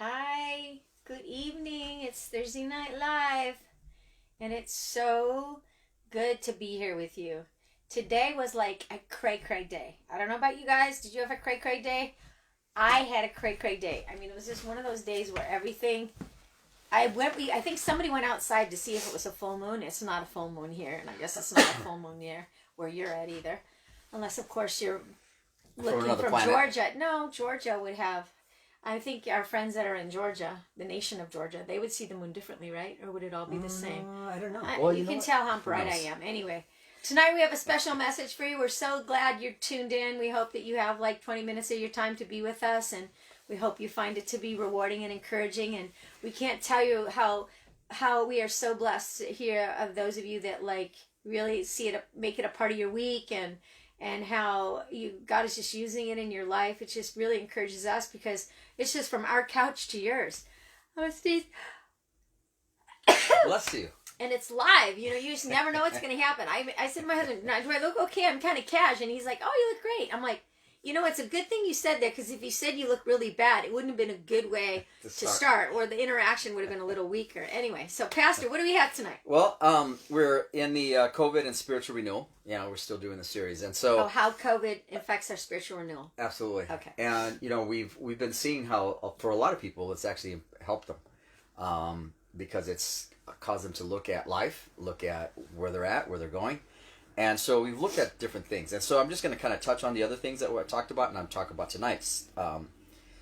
Hi, good evening. It's Thursday Night Live, and it's so good to be here with you. Today was like a cray-cray day. I don't know about you guys. Did you have a cray-cray day? I had a cray-cray day. I mean, it was just one of those days where everything... I think somebody went outside to see if it was a full moon. It's not a full moon here, and I guess it's not a full moon here where you're at either. Unless, of course, you're looking from Georgia. No, Georgia would have... I think our friends that are in Georgia, the nation of Georgia, they would see the moon differently, right? Or would it all be the same? I don't know. Well, you can tell how bright I am. Anyway, tonight we have a special message for you. We're so glad you're tuned in. We hope that you have like 20 minutes of your time to be with us, and we hope you find it to be rewarding and encouraging. And we can't tell you how we are so blessed to hear of those of you that like really see it, make it a part of your week, and how God is just using it in your life. It just really encourages us because it's just from our couch to yours. Oh, Steve. Bless you. And it's live. You just never know what's going to happen. I said to my husband, do I look okay? I'm kind of cash. And he's like, oh, you look great. I'm like, it's a good thing you said that, because if you said you look really bad, it wouldn't have been a good way to start, or the interaction would have been a little weaker. Anyway, so Pastor, what do we have tonight? Well, we're in the COVID and spiritual renewal. Yeah, we're still doing the series, and so how COVID affects our spiritual renewal. Absolutely. Okay. And we've been seeing how for a lot of people it's actually helped them, because it's caused them to look at life, look at where they're at, where they're going. And so we've looked at different things. And so I'm just going to kind of touch on the other things that we talked about, and I'm talking about tonight's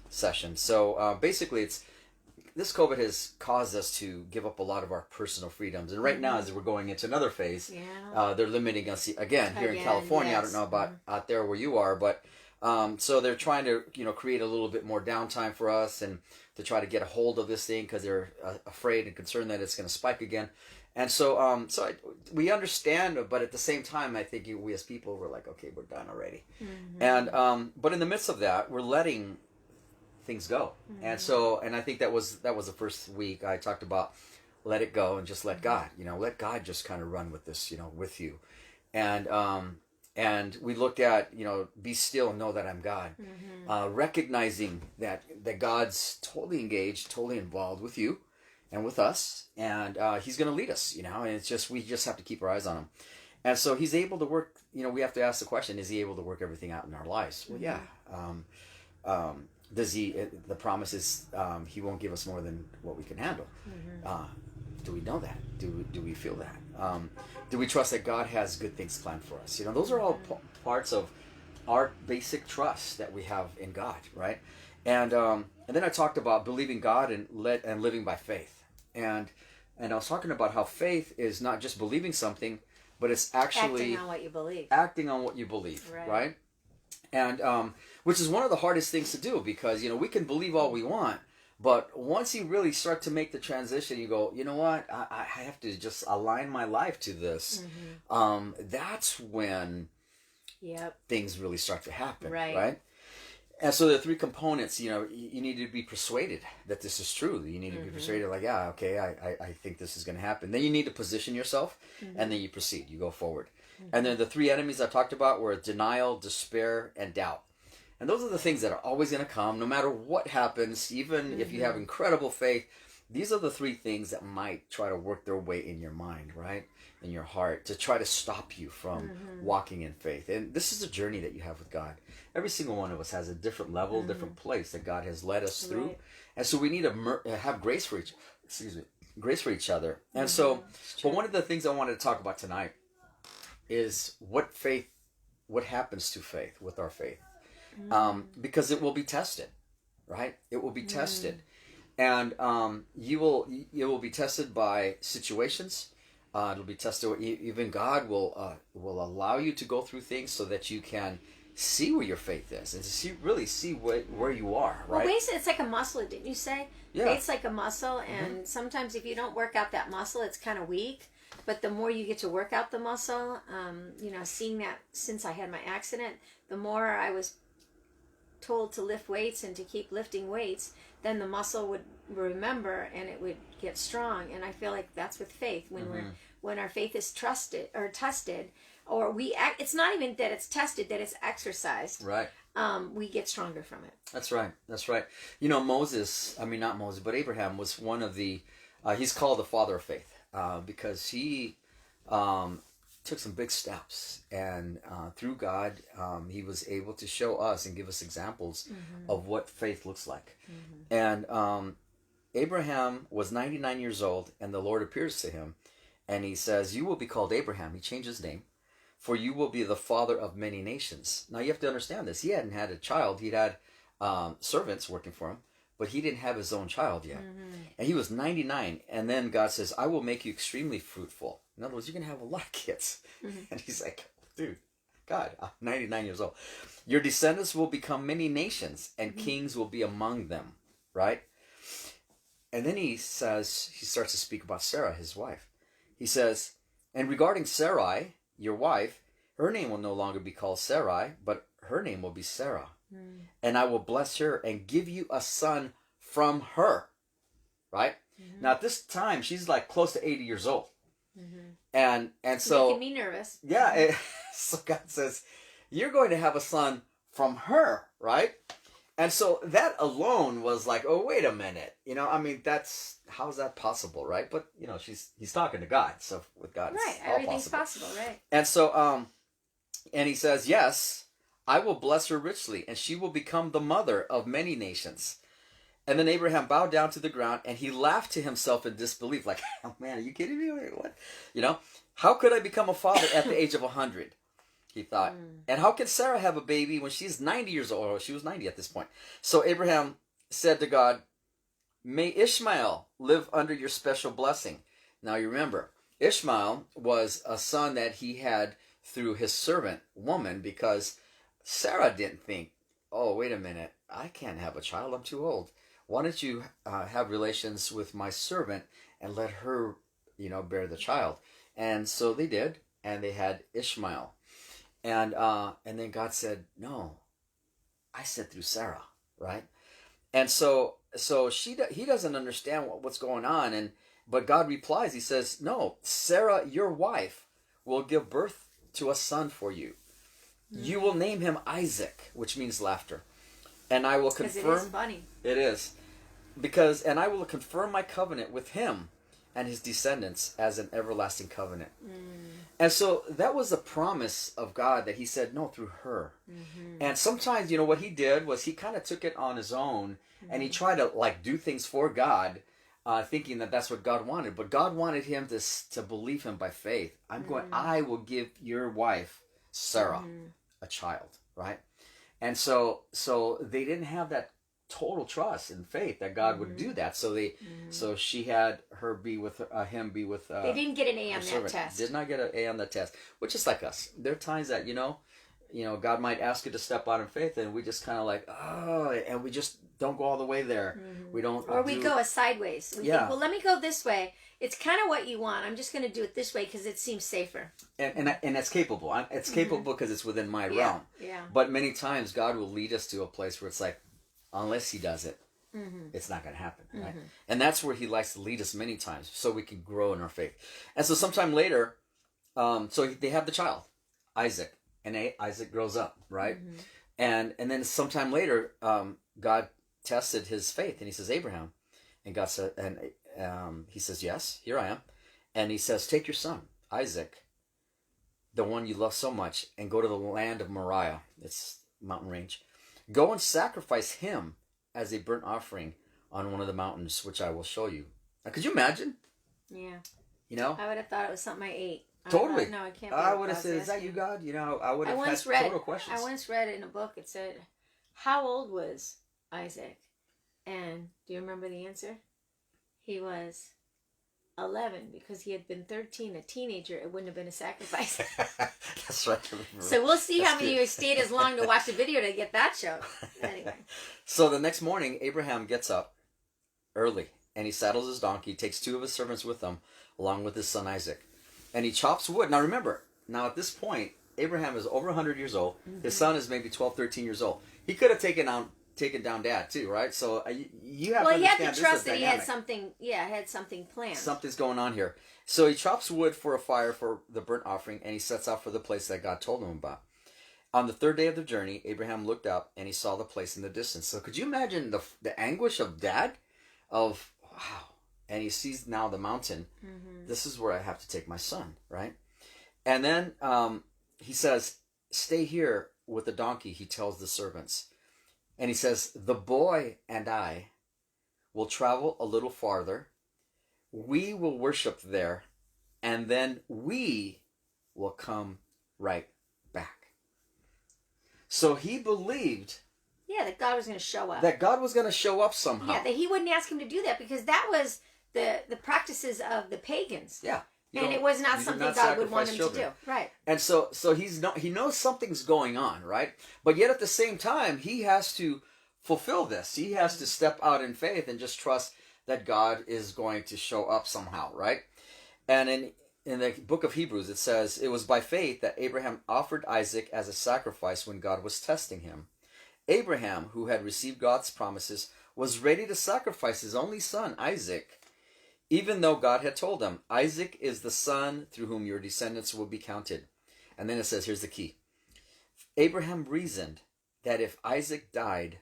session. So basically, this COVID has caused us to give up a lot of our personal freedoms. And right now, as we're going into another phase, they're limiting us again here in California. Yes. I don't know about out there where you are, but so they're trying to create a little bit more downtime for us, and to try to get a hold of this thing because they're afraid and concerned that it's going to spike again. And so, we understand, but at the same time, I think we as people, we're like, okay, we're done already. Mm-hmm. And but in the midst of that, we're letting things go. Mm-hmm. And I think that was the first week I talked about let it go and just let God. Let God just kind of run with this, with you. And we looked at be still and know that I'm God, recognizing that God's totally engaged, totally involved with you and with us, and he's going to lead us, and it's just, we just have to keep our eyes on him. And so he's able to work, we have to ask the question, is he able to work everything out in our lives? Well, yeah. Does he, the promise is, he won't give us more than what we can handle. Do we know that? Do we feel that? Do we trust that God has good things planned for us? Those are all parts of our basic trust that we have in God, right? And then I talked about believing God and living by faith. And I was talking about how faith is not just believing something, but it's actually acting on what you believe. Acting on what you believe, right? And which is one of the hardest things to do, because we can believe all we want, but once you really start to make the transition, you go, you know what? I have to just align my life to this. That's when things really start to happen, right? And so there are three components. You need to be persuaded that this is true. You need to be persuaded, like, yeah, okay, I think this is going to happen. Then you need to position yourself, and then you proceed. You go forward. And then the three enemies I talked about were denial, despair, and doubt. And those are the things that are always going to come, no matter what happens. Even if you have incredible faith, these are the three things that might try to work their way in your mind, right? In your heart, to try to stop you from walking in faith. And this is a journey that you have with God. Every single one of us has a different level, different place that God has led us through. And so we need to have grace for each other. And so, but one of the things I wanted to talk about tonight is what happens to faith, with our faith. Because it will be tested, right? It will be tested. And you will be tested by situations. It'll be tested. Even God will allow you to go through things so that you can see where your faith is, and to really see where you are, right? Well, basically, it's like a muscle, didn't you say? Yeah. Faith's like a muscle, and sometimes if you don't work out that muscle, it's kind of weak. But the more you get to work out the muscle, seeing that since I had my accident, the more I was told to lift weights and to keep lifting weights, then the muscle would remember and it would get strong. And I feel like that's with faith. When our faith is trusted or tested, or it's not even that it's tested, that it's exercised. Right. we get stronger from it. That's right. That's right. You know, not Moses, but Abraham was one of the, he's called the father of faith because he took some big steps. And through God, he was able to show us and give us examples of what faith looks like. And Abraham was 99 years old, and the Lord appears to him, and he says, "You will be called Abraham." He changed his name. "For you will be the father of many nations." Now you have to understand this. He hadn't had a child. He'd had servants working for him, but he didn't have his own child yet. And he was 99. And then God says, "I will make you extremely fruitful." In other words, you're going to have a lot of kids. And he's like, dude, God, I'm 99 years old. "Your descendants will become many nations, and kings will be among them." Right? And then he starts to speak about Sarah, his wife. He says, "And regarding Sarai, your wife, her name will no longer be called Sarai, but her name will be Sarah. And I will bless her and give you a son from her." Right? Now at this time, she's like close to 80 years old. And so... Making me nervous. Yeah. So God says, you're going to have a son from her, right? And so that alone was like, oh, wait a minute. You know, I mean, how's that possible, right? But, you know, he's talking to God. So with God, right, it's all everything's possible, right? And so, and he says, "Yes, I will bless her richly, and she will become the mother of many nations." And then Abraham bowed down to the ground, and he laughed to himself in disbelief, like, "Oh man, are you kidding me? Wait, what? You know, how could I become a father at the age of 100? He thought. "And how can Sarah have a baby when she's 90 years old?" Or she was 90 at this point. So Abraham said to God, "May Ishmael live under your special blessing." Now you remember, Ishmael was a son that he had through his servant woman, because Sarah didn't think, "Oh, wait a minute, I can't have a child, I'm too old. Why don't you have relations with my servant and let her, you know, bear the child?" And so they did, and they had Ishmael. And then God said, "No, I said through Sarah," right? And so he doesn't understand what's going on, but God replies. He says, "No, Sarah, your wife, will give birth to a son for you. You will name him Isaac," which means laughter. "And I will confirm." Because it is funny. It is. "And I will confirm my covenant with him and his descendants as an everlasting covenant." And so that was a promise of God that he said, no, through her. And sometimes, you know, what he did was he kind of took it on his own, and he tried to like do things for God, thinking that that's what God wanted. But God wanted him to believe him by faith. I will give your wife, Sarah, a child, right? And so they didn't have that total trust and faith that God would do that. So she had her be with him be with. They didn't get an A on that servant. test. Did not get an A on that test, which is like us. There are times that you know, God might ask you to step out in faith, and we just kind of like, oh, and we just don't go all the way there. We don't, or we go a sideways. We think, well, let me go this way. It's kind of what you want. I'm just going to do it this way because it seems safer. And it's capable. It's capable because it's within my realm. Yeah. But many times God will lead us to a place where it's like, unless he does it, it's not going to happen, right? And that's where he likes to lead us many times, so we can grow in our faith. And so sometime later, so they have the child, Isaac, and Isaac grows up, right? And then sometime later, God tested his faith, and he says, "Abraham," and God said, and he says, "Yes, here I am," and he says, "Take your son, Isaac, the one you love so much, and go to the land of Moriah." It's mountain range. "Go and sacrifice him as a burnt offering on one of the mountains, which I will show you." Now, could you imagine? Yeah. You know? I would have thought it was something I ate. Totally. No, I can't. I would have said, "Is that you, God?" You know, I would have had total questions. I once read in a book, it said, how old was Isaac? And do you remember the answer? He was 11, because he had been 13, a teenager. It wouldn't have been a sacrifice. That's right. So we'll see how many of you stayed as long to watch the video to get that show. Anyway. So the next morning, Abraham gets up early, and he saddles his donkey, takes 2 of his servants with him, along with his son Isaac. And he chops wood. Now remember, at this point, Abraham is over 100 years old. His son is maybe 12, 13 years old. He could have taken down dad too, right? So you have to understand. Well, he had to trust that he had something. Yeah, had something planned. Something's going on here. So he chops wood for a fire for the burnt offering, and he sets out for the place that God told him about. On the third day of the journey, Abraham looked up and he saw the place in the distance. So could you imagine the anguish of dad? Of, wow. And he sees now the mountain. Mm-hmm. This is where I have to take my son, right? And then he says, stay here with the donkey, he tells the servants. And he says, the boy and I will travel a little farther. We will worship there. And then we will come right back. So he believed, that God was going to show up. That God was going to show up somehow. Yeah, that he wouldn't ask him to do that because that was the practices of the pagans. Yeah. And it was not something God would want him to do. Right. And so he knows something's going on, right? But yet at the same time, he has to fulfill this. He has to step out in faith and just trust that God is going to show up somehow, right? And in the book of Hebrews, it says, it was by faith that Abraham offered Isaac as a sacrifice when God was testing him. Abraham, who had received God's promises, was ready to sacrifice his only son, Isaac, even though God had told him, Isaac is the son through whom your descendants will be counted. And then it says, here's the key. Abraham reasoned that if Isaac died,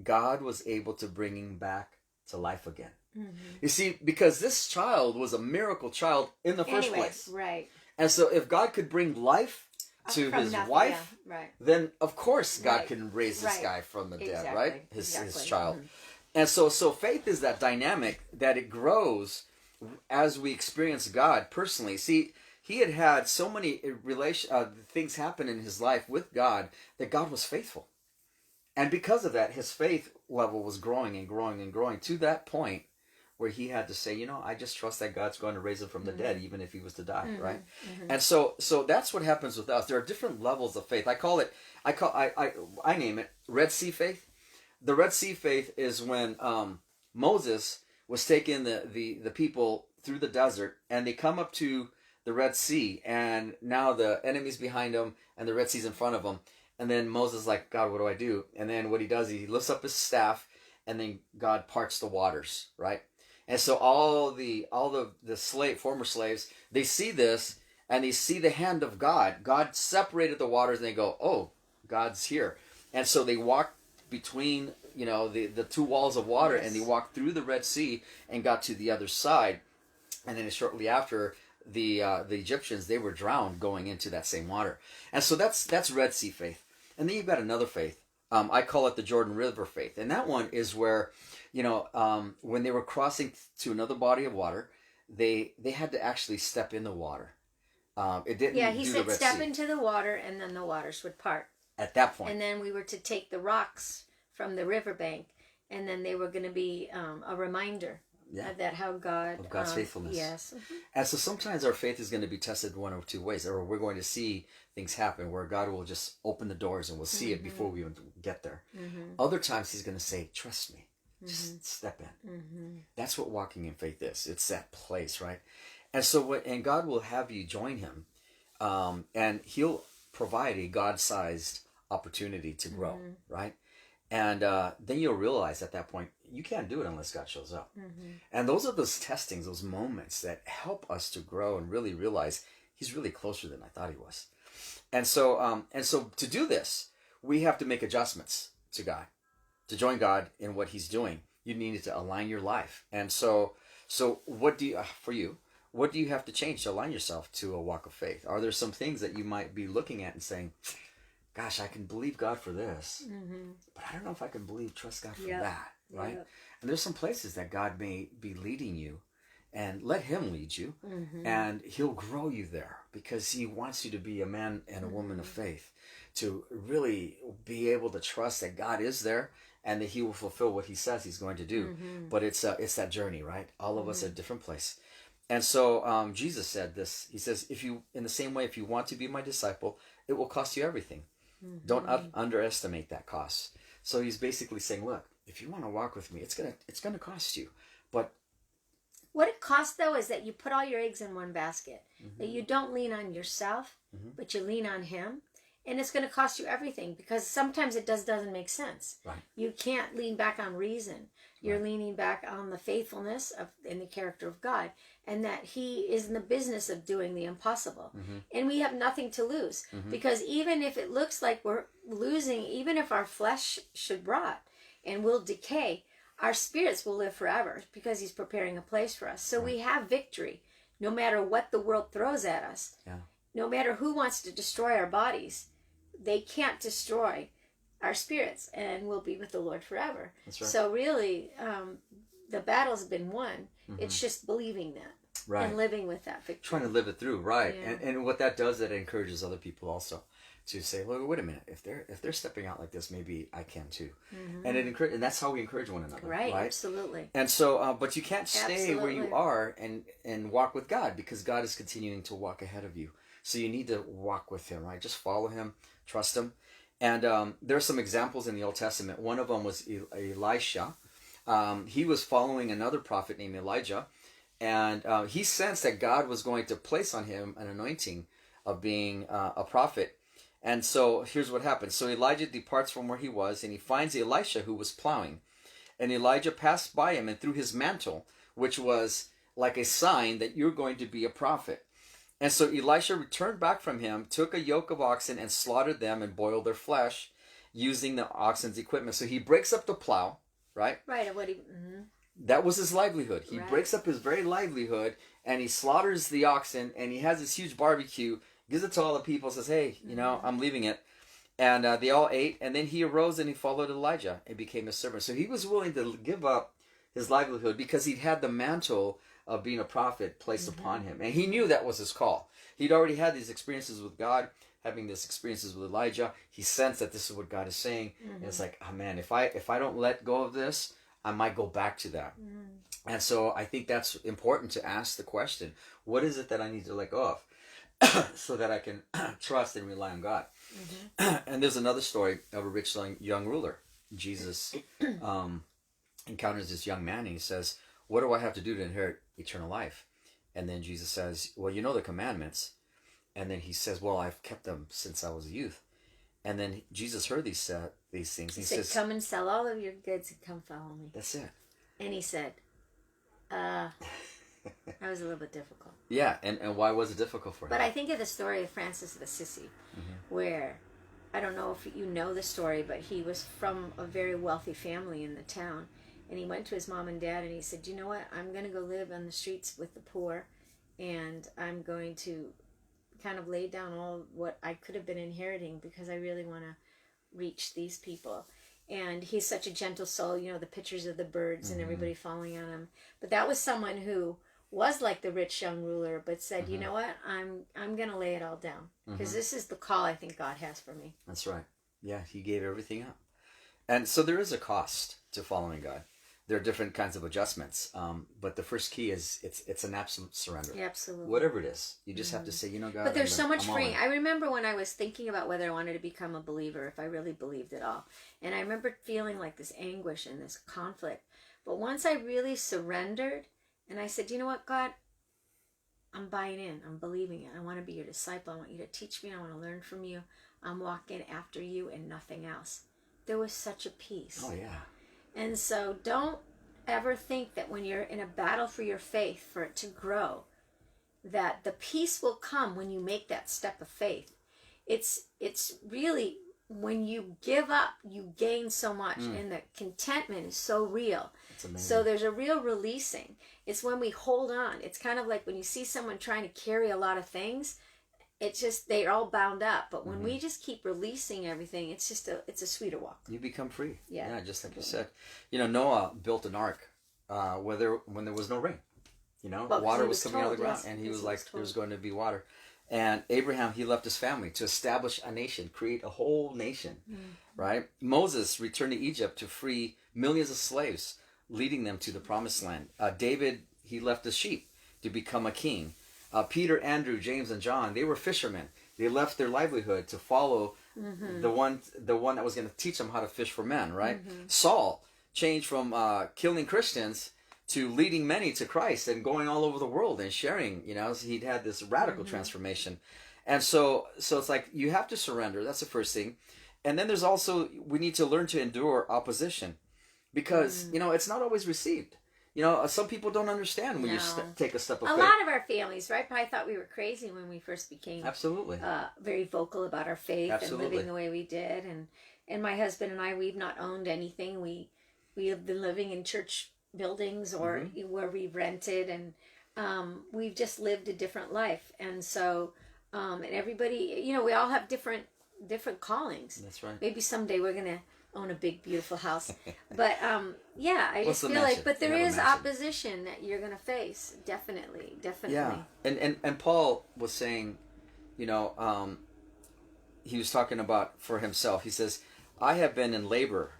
God was able to bring him back to life again. Mm-hmm. You see, because this child was a miracle child in the first place. Right. And so if God could bring life to his wife, then of course God can raise this guy from the dead, right? His child. Mm-hmm. And so faith is that dynamic that it grows as we experience God personally. See, he had so many things happen in his life with God that God was faithful. And because of that, his faith level was growing and growing and growing to that point where he had to say, I just trust that God's going to raise him from the dead, even if he was to die, right? Mm-hmm. And so that's what happens with us. There are different levels of faith. I name it Red Sea faith. The Red Sea faith is when Moses was taking the people through the desert, and they come up to the Red Sea, and now the enemy's behind them, and the Red Sea's in front of them. And then Moses is like, God, what do I do? And then what he does, he lifts up his staff, and then God parts the waters, right? And so all the former slaves, they see this, and they see the hand of God. God separated the waters, and they go, oh, God's here. And so they walk between, the two walls of water, and they walked through the Red Sea and got to the other side. And then shortly after, the Egyptians, they were drowned going into that same water. And so that's Red Sea faith. And then you've got another faith. I call it the Jordan River faith. And that one is where, when they were crossing to another body of water, they had to actually step in the water. It didn't. Yeah, he said step into the water, and then the waters would part. At that point. And then we were to take the rocks from the riverbank, and then they were going to be a reminder of that, how God... Of God's faithfulness. Yes. Mm-hmm. And so sometimes our faith is going to be tested one of two ways, or we're going to see things happen where God will just open the doors and we'll see it before we even get there. Mm-hmm. Other times he's going to say, trust me. Just step in. Mm-hmm. That's what walking in faith is. It's that place, right? And so, and God will have you join him, and he'll provide a God-sized opportunity to grow, right? And then you'll realize at that point, you can't do it unless God shows up. Mm-hmm. And those are those testings, those moments that help us to grow and really realize he's really closer than I thought he was. And so to do this, we have to make adjustments to God. To join God in what he's doing, you need to align your life. And so what do you, for you, what do you have to change to align yourself to a walk of faith? Are there some things that you might be looking at and saying, gosh, I can believe God for this, but I don't know if I can trust God for that, right? Yep. And there's some places that God may be leading you, and let him lead you, and he'll grow you there because he wants you to be a man and a woman of faith, to really be able to trust that God is there and that he will fulfill what he says he's going to do. But it's that journey, right? All of us at a different place. And so Jesus said this. He says, in the same way, if you want to be my disciple, it will cost you everything. Don't underestimate that cost. So he's basically saying, look, if you want to walk with me, it's gonna cost you. But what it costs, though, is that you put all your eggs in one basket. That you don't lean on yourself, but you lean on him. And it's going to cost you everything, because sometimes it doesn't make sense. Right. You can't lean back on reason. You're leaning back on the faithfulness of in the character of God, and that He is in the business of doing the impossible. And we have nothing to lose, because even if it looks like we're losing, even if our flesh should rot and will decay, our spirits will live forever, because He's preparing a place for us. So we have victory no matter what the world throws at us. Yeah. No matter who wants to destroy our bodies, they can't destroy our spirits, and we'll be with the Lord forever. That's right. So really, the battle's been won. It's just believing that, and living with that victory. Trying to live it through, right? Yeah. And what that does, that encourages other people also to say, "Look, wait a minute. If they're stepping out like this, maybe I can too." And and that's how we encourage one another, Right. right? Absolutely. And so, but you can't stay where you are and walk with God, because God is continuing to walk ahead of you. So you need to walk with Him, right? Just follow Him, trust Him. And there are some examples in the Old Testament. One of them was Elisha. He was following another prophet named Elijah, and he sensed that God was going to place on him an anointing of being a prophet. And so here's what happens. So Elijah departs from where he was, and he finds Elisha, who was plowing. And Elijah passed by him and threw his mantle, which was like a sign that you're going to be a prophet. And so Elisha returned back from him, took a yoke of oxen and slaughtered them and boiled their flesh using the oxen's equipment. So he breaks up the plow, right? Right. What he, That was his livelihood. He Right. breaks up his very livelihood, and he slaughters the oxen, and he has this huge barbecue, gives it to all the people, says, "Hey, I'm leaving it." And they all ate, and then he arose and he followed Elijah and became a servant. So he was willing to give up his livelihood because he'd had the mantle of being a prophet placed upon him. And he knew that was his call. He'd already had these experiences with God, having these experiences with Elijah. He sensed that this is what God is saying. And it's like, oh man, if I don't let go of this, I might go back to that. And so I think that's important to ask the question, what is it that I need to let go of so that I can trust and rely on God? And there's another story of a rich young ruler. Jesus encounters this young man, and he says, "What do I have to do to inherit eternal life?" And then Jesus says, "Well, you know the commandments." And then he says, "Well, I've kept them since I was a youth." And then Jesus heard these things. He said, "Come and sell all of your goods and come follow me." That's it. And he said, that was a little bit difficult. Yeah, and why was it difficult for him? But I think of the story of Francis of Assisi, where, I don't know if you know the story, but he was from a very wealthy family in the town. And he went to his mom and dad and he said, "You know what? I'm going to go live on the streets with the poor, and I'm going to kind of lay down all what I could have been inheriting, because I really want to reach these people." And he's such a gentle soul, the pictures of the birds and everybody following on him. But that was someone who was like the rich young ruler, but said, "You know what? I'm going to lay it all down, because this is the call I think God has for me." That's right. Yeah, he gave everything up. And so there is a cost to following God. There are different kinds of adjustments, but the first key is it's an absolute surrender. Yeah, absolutely. Whatever it is, you just have to say, God. But there's so much freeing. I remember when I was thinking about whether I wanted to become a believer, if I really believed it all, and I remember feeling like this anguish and this conflict. But once I really surrendered, and I said, "You know what, God, I'm buying in. I'm believing it. I want to be your disciple. I want you to teach me. I want to learn from you. I'm walking after you and nothing else." There was such a peace. Oh yeah. And so don't ever think that when you're in a battle for your faith, for it to grow, that the peace will come when you make that step of faith. It's really, when you give up, you gain so much, and the contentment is so real. It's amazing. So there's a real releasing. It's when we hold on. It's kind of like when you see someone trying to carry a lot of things, it's just, they're all bound up. But when we just keep releasing everything, it's just it's a sweeter walk. You become free. Yeah, just like you said. Noah built an ark when there was no rain. Water was coming out of the ground, and he was like, there was going to be water. And Abraham, he left his family to establish a nation, create a whole nation, right? Moses returned to Egypt to free millions of slaves, leading them to the promised land. David, he left his sheep to become a king. Peter, Andrew, James, and John, they were fishermen. They left their livelihood to follow the one that was going to teach them how to fish for men, right? Saul changed from killing Christians to leading many to Christ and going all over the world and sharing. He'd had this radical transformation. And so it's like you have to surrender. That's the first thing. And then there's also, we need to learn to endure opposition, because it's not always received. Some people don't understand when you take a step of faith. A lot of our families, right, probably thought we were crazy when we first became absolutely very vocal about our faith absolutely. and living the way we did. And my husband and I, we've not owned anything. We have been living in church buildings or where we've rented, and we've just lived a different life. And so, and everybody, we all have different callings. That's right. Maybe someday we're going to own a big, beautiful house. But, I just feel like, but there is opposition that you're going to face. Definitely. Yeah. And Paul was saying, he was talking about for himself. He says, I have been in labor,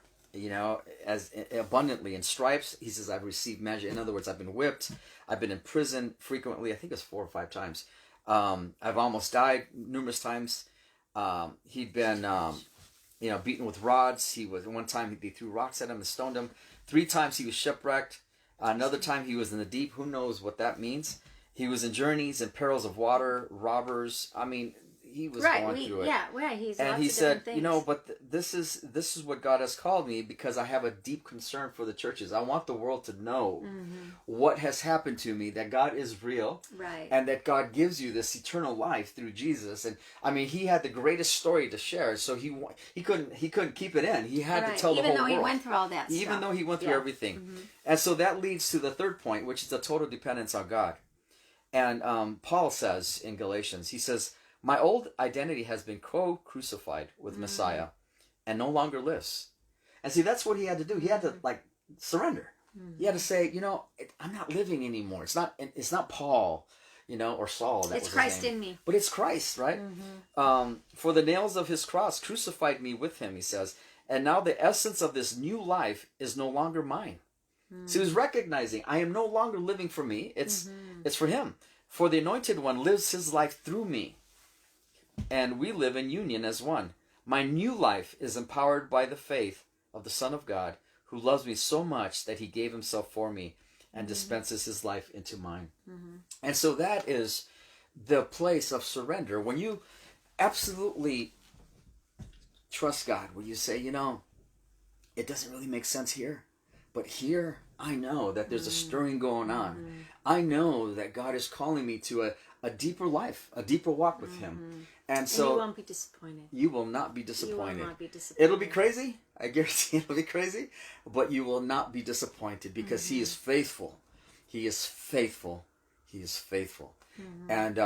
as abundantly in stripes. He says, I've received measure. In other words, I've been whipped. I've been in prison frequently. I think it's 4 or 5 times. I've almost died numerous times. He'd been, beaten with rods. One time they threw rocks at him and stoned him. 3 times he was shipwrecked. Another time he was in the deep. Who knows what that means? He was in journeys and perils of water, robbers. I mean, he was going through it. Yeah, right. He's and lots he of said, things. but this is what God has called me, because I have a deep concern for the churches. I want the world to know what has happened to me, that God is real, right, and that God gives you this eternal life through Jesus. And I mean, he had the greatest story to share, so he couldn't keep it in. He had to tell the whole world. Even though he went through all that stuff. Even though he went through everything. And so that leads to the third point, which is the total dependence on God. And Paul says in Galatians, he says, my old identity has been co-crucified with Messiah and no longer lives. And see, that's what he had to do. He had to surrender. He had to say, I'm not living anymore. It's not Paul, or Saul. It's Christ in me. But it's Christ, right? For the nails of his cross crucified me with him, he says. And now the essence of this new life is no longer mine. So he was recognizing, I am no longer living for me. It's for him. For the Anointed One lives his life through me. And we live in union as one. My new life is empowered by the faith of the Son of God, who loves me so much that he gave himself for me and dispenses his life into mine. And so that is the place of surrender. When you absolutely trust God, when you say, it doesn't really make sense here, but here I know that there's a stirring going on. I know that God is calling me to a deeper life, a deeper walk with him. And so you won't be disappointed. You will not be disappointed. You will not be disappointed. It'll be crazy. I guarantee it'll be crazy. But you will not be disappointed, because he is faithful. He is faithful. He is faithful. And,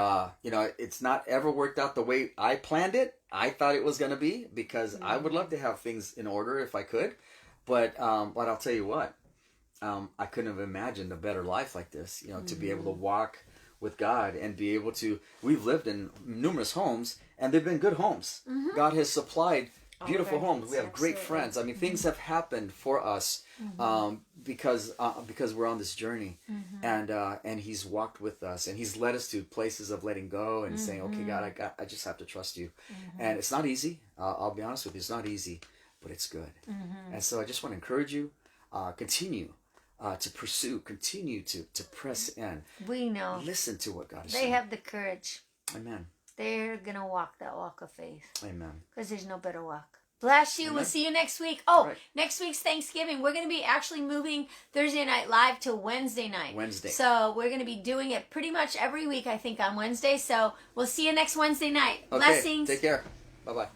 it's not ever worked out the way I planned it. I thought it was going to be, because I would love to have things in order if I could. But I'll tell you what, I couldn't have imagined a better life like this, to be able to walk with God and be able to, we've lived in numerous homes, and they've been good homes. God has supplied beautiful homes. We have great friends. I mean, things have happened for us because we're on this journey, and he's walked with us, and he's led us to places of letting go and saying, okay, God, I just have to trust you. And it's not easy. I'll be honest with you, it's not easy, but it's good. And so I just want to encourage you, continue to pursue, continue to press in. We know. Listen to what God is saying. They have the courage. Amen. They're going to walk that walk of faith. Amen. Because there's no better walk. Bless you. Amen. We'll see you next week. Next week's Thanksgiving. We're going to be actually moving Thursday Night Live to Wednesday night. So we're going to be doing it pretty much every week, I think, on Wednesday. So we'll see you next Wednesday night. Okay, Blessings. Take care. Bye-bye.